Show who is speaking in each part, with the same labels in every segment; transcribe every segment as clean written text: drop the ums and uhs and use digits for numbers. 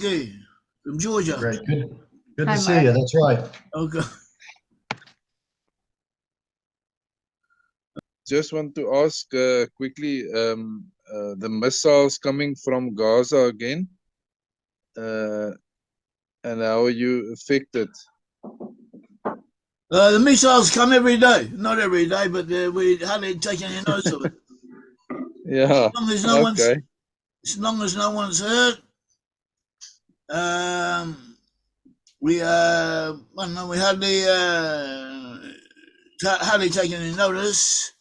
Speaker 1: McGee from Georgia.
Speaker 2: Great. Good to see you. That's right.
Speaker 1: Okay.
Speaker 3: Just want to ask quickly, the missiles coming from Gaza again, and how are you affected?
Speaker 1: The missiles come every day. Not every day, but we hardly take any notice of it.
Speaker 3: Yeah.
Speaker 1: As long as no one's hurt, we hardly take any notice.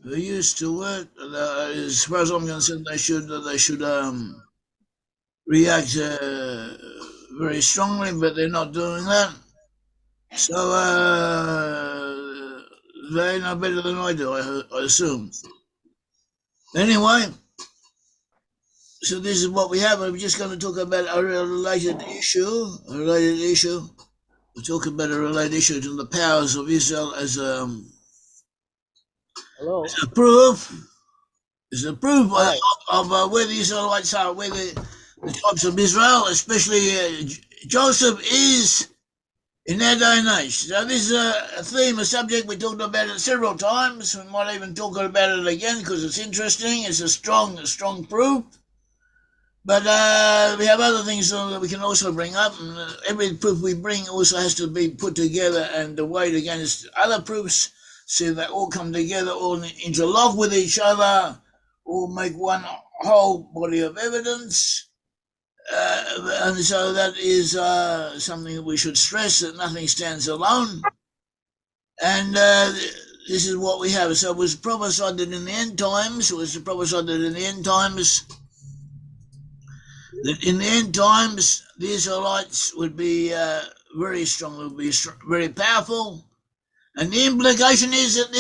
Speaker 1: We're used to it. As far as I'm concerned, they should react very strongly, but they're not doing that. So they know better than I do, I assume. Anyway, so this is what we have. I'm just going to talk about a related issue. We'll talk about a related issue to the powers of Israel as a proof. Is a proof of where the Israelites are, where the tribes of Israel, especially Joseph, is in our day and age. So this is a theme, a subject we talked about it several times. We might even talk about it again because it's interesting. It's a strong proof. But we have other things that we can also bring up. And every proof we bring also has to be put together and weighed against other proofs, so they all come together, all interlock with each other, all make one whole body of evidence. And so that is something that we should stress, that nothing stands alone. And this is what we have. So it was prophesied that in the end times, that in the end times, the Israelites would be very strong, would be very powerful. And the implication is that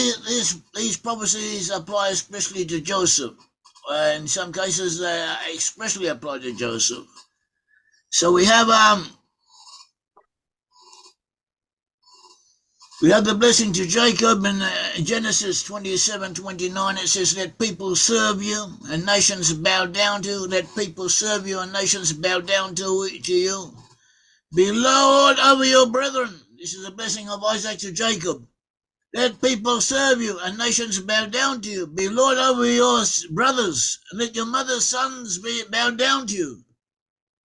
Speaker 1: these prophecies apply especially to Joseph. In some cases, they especially apply to Joseph. So we have the blessing to Jacob in Genesis 27:29. It says, "Let people serve you and nations bow down to. Let people serve you and nations bow down to you. Be Lord over your brethren." This is a blessing of Isaac to Jacob. Let people serve you and nations bow down to you. Be Lord over your brothers, and let your mother's sons bow down to you.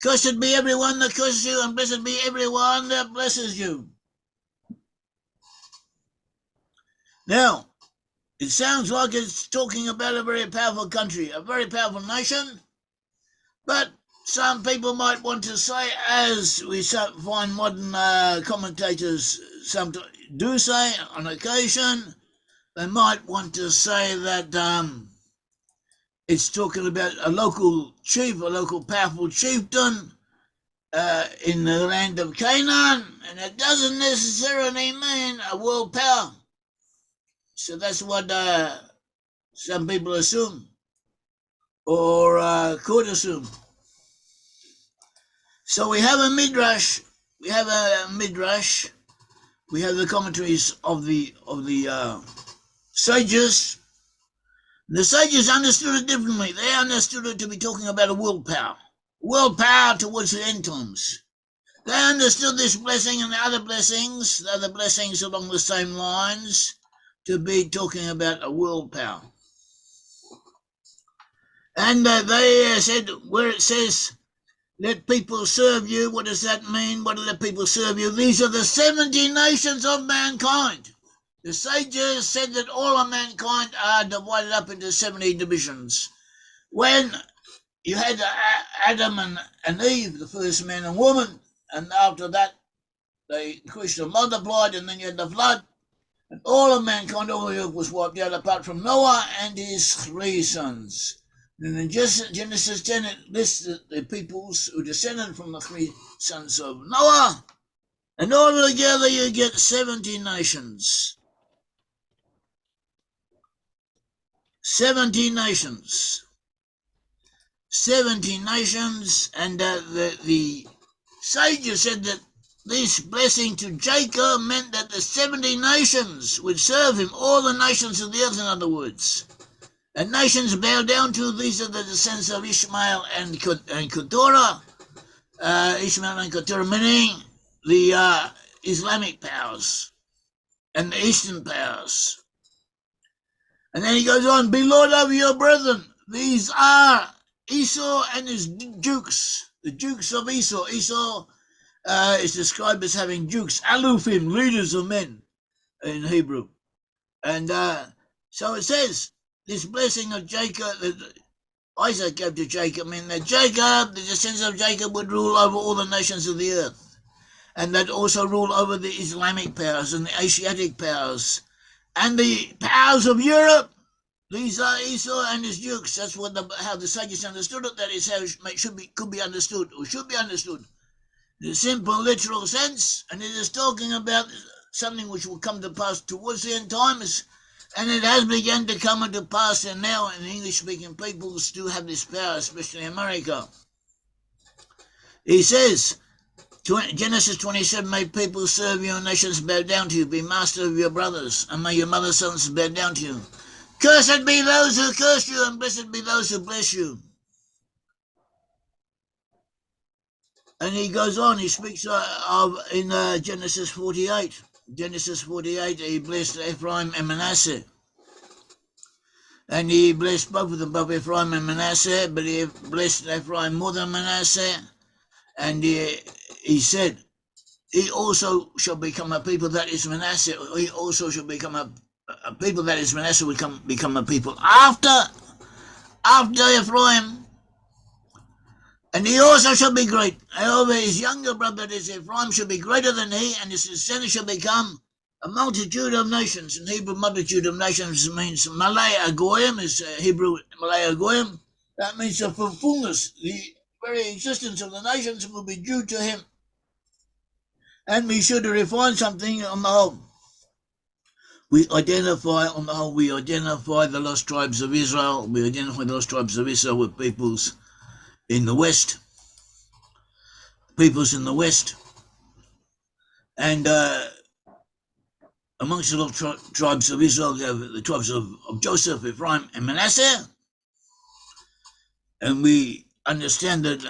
Speaker 1: Cursed be everyone that curses you, and blessed be everyone that blesses you. Now, it sounds like it's talking about a very powerful country, a very powerful nation, but some people might want to say, as we find modern commentators sometimes do say on occasion, they might want to say that it's talking about a local chief, a local powerful chieftain in the land of Canaan, and it doesn't necessarily mean a world power. So that's what some people assume, or could assume. So we have a midrash. We have the commentaries of the sages. The sages understood it differently. They understood it to be talking about a world power towards the end times. They understood this blessing and the other blessings along the same lines, to be talking about a world power. And they said, where it says, let people serve you, what does that mean? What do let people serve you? These are the 70 nations of mankind. The sages said that all of mankind are divided up into 70 divisions. When you had Adam and Eve, the first man and woman, and after that they increased and multiplied, and then you had the flood, and all of mankind, all the earth was wiped out apart from Noah and his 3 sons. And in Genesis 10, it lists the peoples who descended from the 3 sons of Noah, and all together you get 70 nations. 70 nations. 70 nations, and the sages said that this blessing to Jacob meant that the 70 nations would serve him, all the nations of the earth, in other words. And nations bow down to, these are the descendants of Ishmael and Keturah. Ishmael and Keturah, meaning the Islamic powers and the Eastern powers. And then he goes on, be Lord over your brethren. These are Esau and his dukes, the dukes of Esau. Esau is described as having dukes, alufim, leaders of men in Hebrew. And so it says, this blessing of Jacob, that Isaac gave to Jacob, mean that Jacob, the descendants of Jacob, would rule over all the nations of the earth. And that also rule over the Islamic powers and the Asiatic powers and the powers of Europe. These are Esau and his dukes. That's what how the sages understood it. That is how it could be understood, or should be understood. In a simple, literal sense. And it is talking about something which will come to pass towards the end times. And it has begun to come into pass, and now in English-speaking peoples do have this power, especially America. He says, Genesis 27, may people serve you and nations bow down to you, be master of your brothers, and may your mother's sons bow down to you. Cursed be those who curse you, and blessed be those who bless you. And he goes on, he speaks of in Genesis 48. Genesis 48, he blessed Ephraim and Manasseh. And he blessed both of them, both Ephraim and Manasseh, but he blessed Ephraim more than Manasseh. And he said, he also shall become a people that is Manasseh. He also shall become a people that is Manasseh will become a people after Ephraim. And he also shall be great. However, his younger brother, that is Ephraim, shall be greater than he, and his descendants shall become a multitude of nations. In Hebrew, multitude of nations means Malay Agoyim, is Hebrew Malay Agoyim. That means the fullness, the very existence of the nations will be due to him. And we should refine something on the whole. We identify the lost tribes of Israel. We identify the lost tribes of Israel with peoples in the West. And amongst the lost tribes of Israel, you have the tribes of Joseph, Ephraim, and Manasseh. And we understand that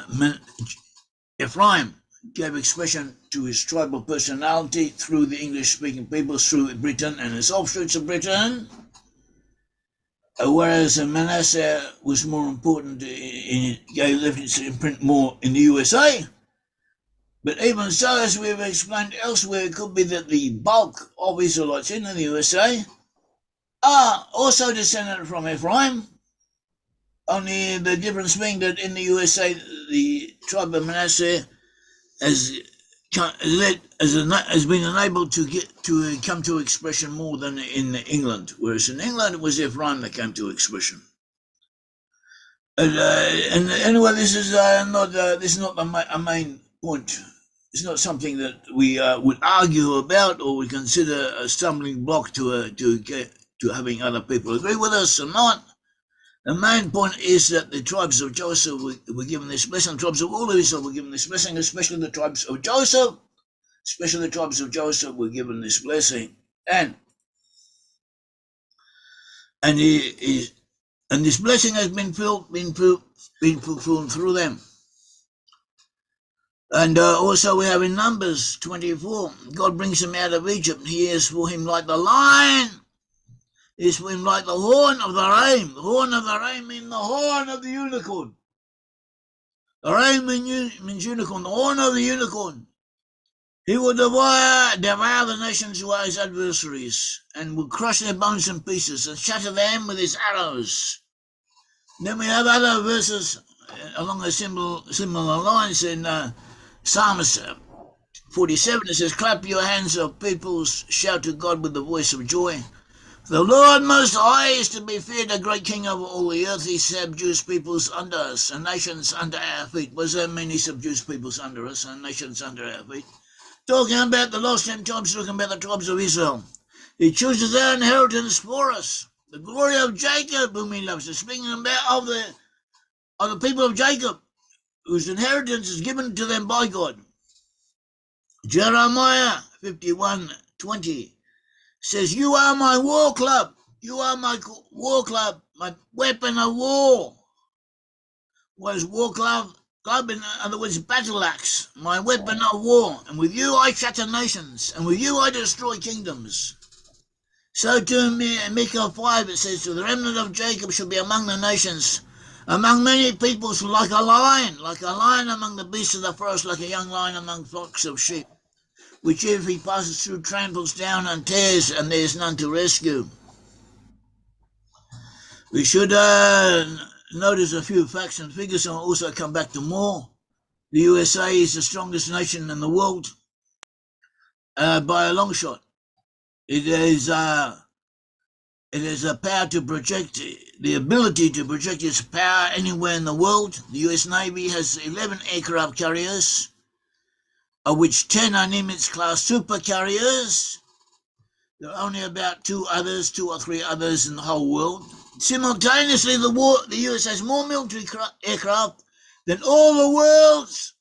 Speaker 1: Ephraim gave expression to his tribal personality through the English-speaking peoples, through Britain and its offshoots of Britain, whereas Manasseh was more important, gave its imprint more in the USA. But even so, as we have explained elsewhere, it could be that the bulk of Israelites in the USA are also descended from Ephraim, only the difference being that in the USA, the tribe of Manasseh has been enabled to come to expression more than in England, whereas in England it was Ephraim that came to expression. And anyway, this is not a main point. It's not something that we would argue about or would consider a stumbling block to having other people agree with us or not. The main point is that the tribes of Joseph were given this blessing. The tribes of all of Israel were given this blessing, especially the tribes of Joseph. Especially the tribes of Joseph were given this blessing, and this blessing has been fulfilled through them. And also we have in Numbers 24, God brings him out of Egypt. He is for him like the lion. He is for him like the horn of the ram. The horn of the ram means the horn of the unicorn. The ram means unicorn, the horn of the unicorn. He will devour the nations who are his adversaries, and will crush their bones in pieces and shatter them with his arrows. Then we have other verses along a similar lines in Psalms 47. It says, clap your hands, O peoples, shout to God with the voice of joy. The Lord Most High is to be feared, a great king over all the earth. He subdues peoples under us and nations under our feet. What does that mean, he subdues peoples under us and nations under our feet? Talking about the lost end times, talking about the tribes of Israel. He chooses our inheritance for us. The glory of Jacob, whom he loves. It's speaking about of the people of Jacob, whose inheritance is given to them by God. Jeremiah 51:20 says, you are my war club. You are my war club, my weapon of war. What is war club? Globe, in other words, battle axe, my weapon of war, and with you I shatter nations, and with you I destroy kingdoms. So to Micah 5 it says, to the remnant of Jacob shall be among the nations, among many peoples like a lion among the beasts of the forest, like a young lion among flocks of sheep, which if he passes through tramples down and tears, and there is none to rescue. We should notice a few facts and figures, and I'll also come back to more. The USA is the strongest nation in the world by a long shot. It has a power to project, the ability to project its power anywhere in the world. The US Navy has 11 aircraft carriers, of which 10 are Nimitz-class super carriers. There are only about 2 or 3 others in the whole world. Simultaneously, the US has more military aircraft than all the world's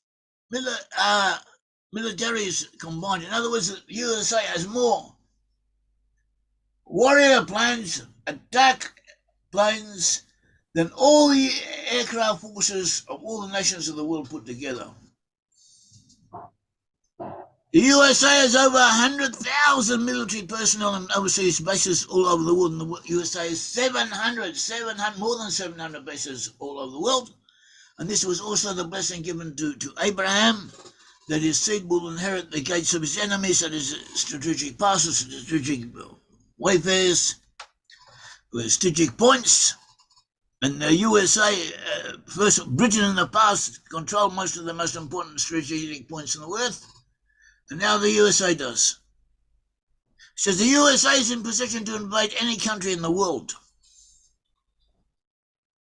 Speaker 1: militaries combined. In other words, the USA has more warrior planes, attack planes, than all the aircraft forces of all the nations of the world put together. The USA has over 100,000 military personnel in overseas bases all over the world. And the USA has 700, more than 700 bases all over the world. And this was also the blessing given to Abraham, that his seed will inherit the gates of his enemies, that is strategic passes, strategic wayfares, strategic points. And the USA, first Britain in the past, controlled most of the most important strategic points on the earth. And now the USA does. It says the USA is in position to invade any country in the world.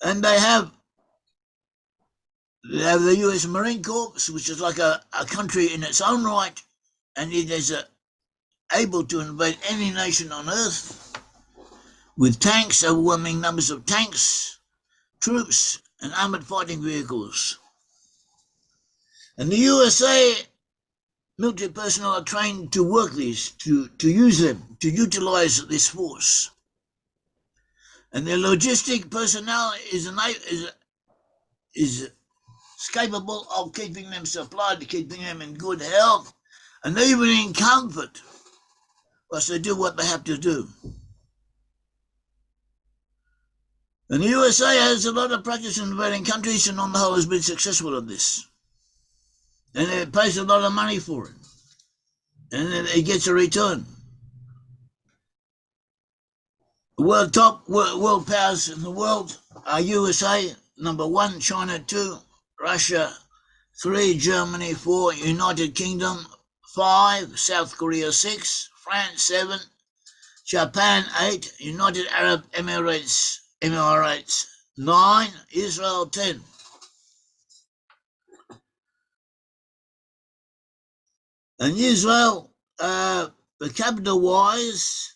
Speaker 1: And they have the US Marine Corps, which is like a country in its own right, and it is able to invade any nation on earth with tanks, overwhelming numbers of tanks, troops, and armored fighting vehicles. And the USA military personnel are trained to work these, to use them, to utilize this force. And their logistic personnel is capable of keeping them supplied, keeping them in good health, and even in comfort, whilst they do what they have to do. And the USA has a lot of practice in invading countries, and on the whole has been successful at this. And it pays a lot of money for it. And then it gets a return. The top world powers in the world are USA, number 1, China 2, Russia 3, Germany 4, United Kingdom 5, South Korea 6, France 7, Japan 8, United Arab Emirates 9, Israel 10. And Israel, the capital-wise,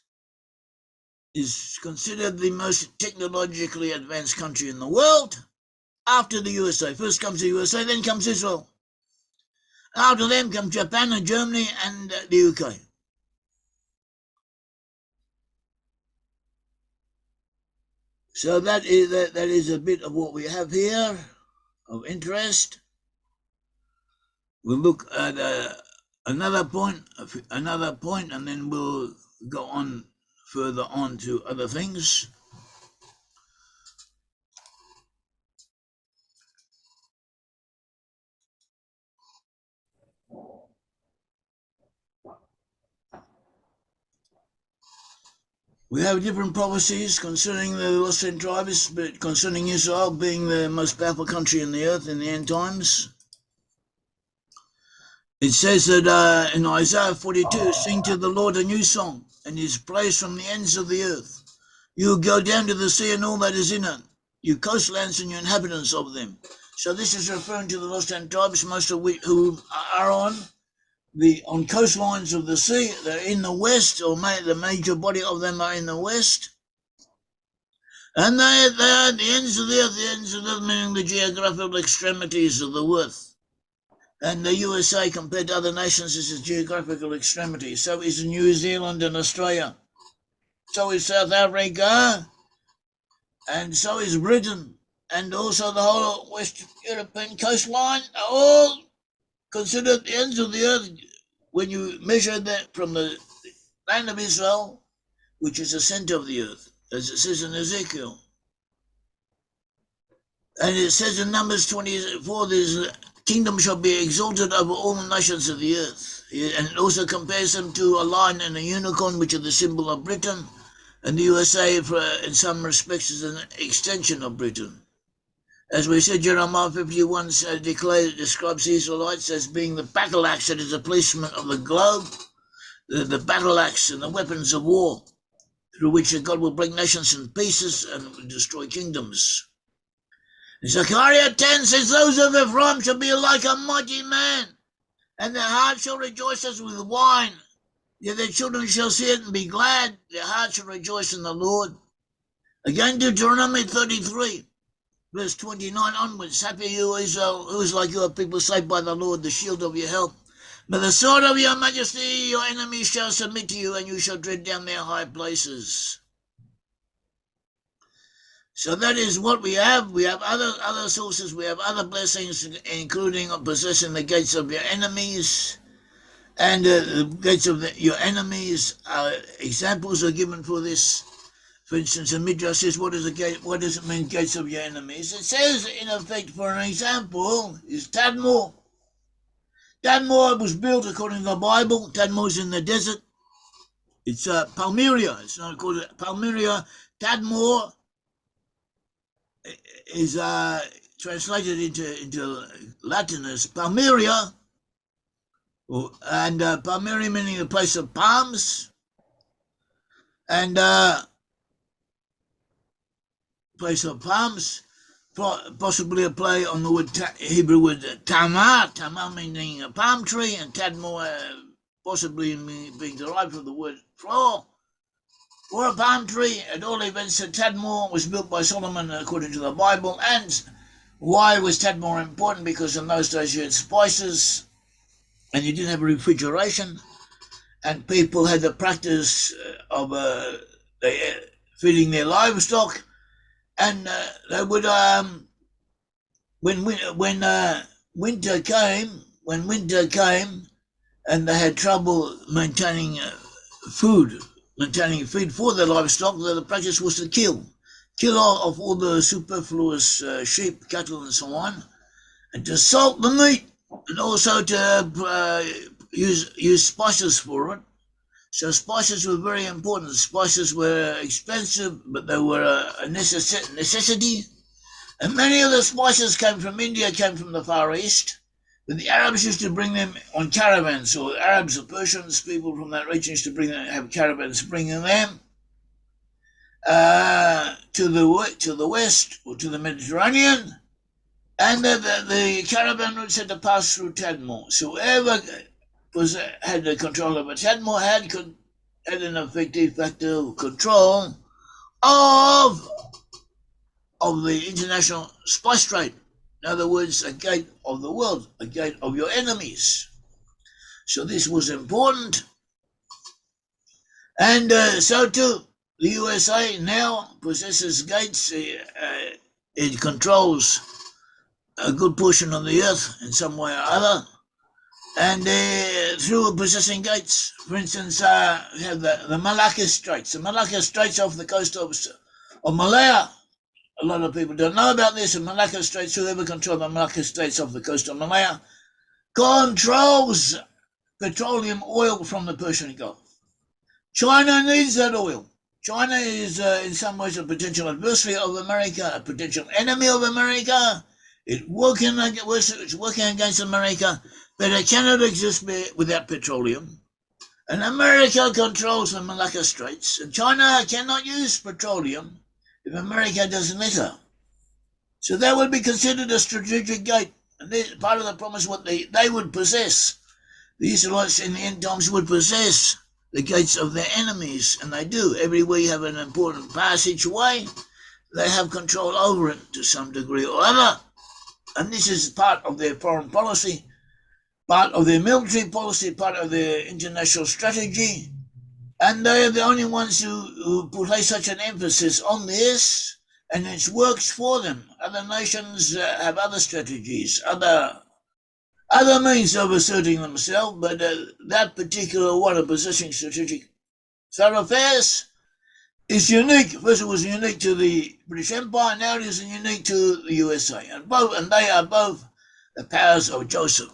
Speaker 1: is considered the most technologically advanced country in the world after the USA. First comes the USA, then comes Israel. After them come Japan and Germany and the UK. So that is a bit of what we have here of interest. We'll look at another point, and then we'll go on further on to other things. We have different prophecies concerning the lost 10 tribes, but concerning Israel being the most powerful country in the earth in the end times. It says that in Isaiah 42, sing to the Lord a new song, and his praise from the ends of the earth. You go down to the sea and all that is in it, you coastlands and you inhabitants of them. So this is referring to the lost 10 tribes, most of which who are on coastlines of the sea. They're in the west, or the major body of them are in the west. And they are at the ends of the earth, meaning the geographical extremities of the earth. And the USA, compared to other nations, is a geographical extremity. So is New Zealand and Australia. So is South Africa. And so is Britain. and also the whole of West European coastline are all considered the ends of the earth when you measure that from the land of Israel, which is the center of the earth, as it says in Ezekiel. And it says in Numbers 24, the kingdom shall be exalted over all the nations of the earth. And it also compares them to a lion and a unicorn, which are the symbol of Britain. And the USA, in some respects, is an extension of Britain. As we said, Jeremiah 51 describes the Israelites as being the battle axe that is the policeman of the globe, the battle axe and the weapons of war, through which God will break nations in pieces and destroy kingdoms. Zechariah 10 says, those of Ephraim shall be like a mighty man, and their heart shall rejoice as with wine. Yet their children shall see it and be glad. Their heart shall rejoice in the Lord. Again, Deuteronomy 33, verse 29 onwards. Happy you, Israel, who is like your people, saved by the Lord, the shield of your help. By the sword of your majesty, your enemies shall submit to you, and you shall tread down their high places. So that is what we have. We have other sources. We have other blessings, including possessing the gates of your enemies. And the gates of your enemies, examples are given for this. For instance, the Midrash says, what is a gate? What does it mean, gates of your enemies? It says, in effect, for an example, is Tadmor. Tadmor was built according to the Bible. Tadmor is in the desert. It's Palmyra. It's not called Palmyra. Tadmor is translated into Latin as Palmyra, and Palmyra meaning a place of palms, and place of palms, possibly a play on the word Hebrew word tamar, tamar meaning a palm tree, and Tadmor possibly being derived from the word floor, or a palm tree. At all events, Tadmor was built by Solomon according to the Bible. And why was Tadmor important? Because in those days you had spices and you didn't have refrigeration, and people had the practice of feeding their livestock, and they would when winter came and they had trouble maintaining food for the livestock, the practice was to kill off all the superfluous sheep, cattle, and so on, and to salt the meat, and also to use spices for it. So spices were very important. Spices were expensive, but they were a necessity. And many of the spices came from India, came from the Far East. But the Arabs used to bring them on caravans, or Arabs or Persians, people from that region used to have caravans bringing them to the west or to the Mediterranean, and the caravan routes had to pass through Tadmor. So whoever had the control of Tadmor had an effective factor control of the international spice trade. In other words, a gate of the world, a gate of your enemies. So this was important. And so too, the USA now possesses gates. It controls a good portion of the earth in some way or other. And through possessing gates, for instance, we have the Malacca Straits. The Malacca Straits off the coast of Malaya. A lot of people don't know about this. The Malacca Straits, whoever controls the Malacca Straits off the coast of Malaya, controls petroleum oil from the Persian Gulf. China needs that oil. China is in some ways a potential adversary of America, a potential enemy of America. It's working against America, but it cannot exist without petroleum. And America controls the Malacca Straits, and China cannot use petroleum if America doesn't let her. So that would be considered a strategic gate. And part of the promise what they would possess. The Israelites in the end times would possess the gates of their enemies, and they do. Everywhere you have an important passageway, they have control over it to some degree or other. And this is part of their foreign policy, part of their military policy, part of their international strategy. And they are the only ones who place such an emphasis on this, and it works for them. Other nations have other strategies, other means of asserting themselves, but that particular one of possessing strategic thoroughfares is unique. First, it was unique to the British Empire. Now it is unique to the USA, and they are both the powers of Joseph.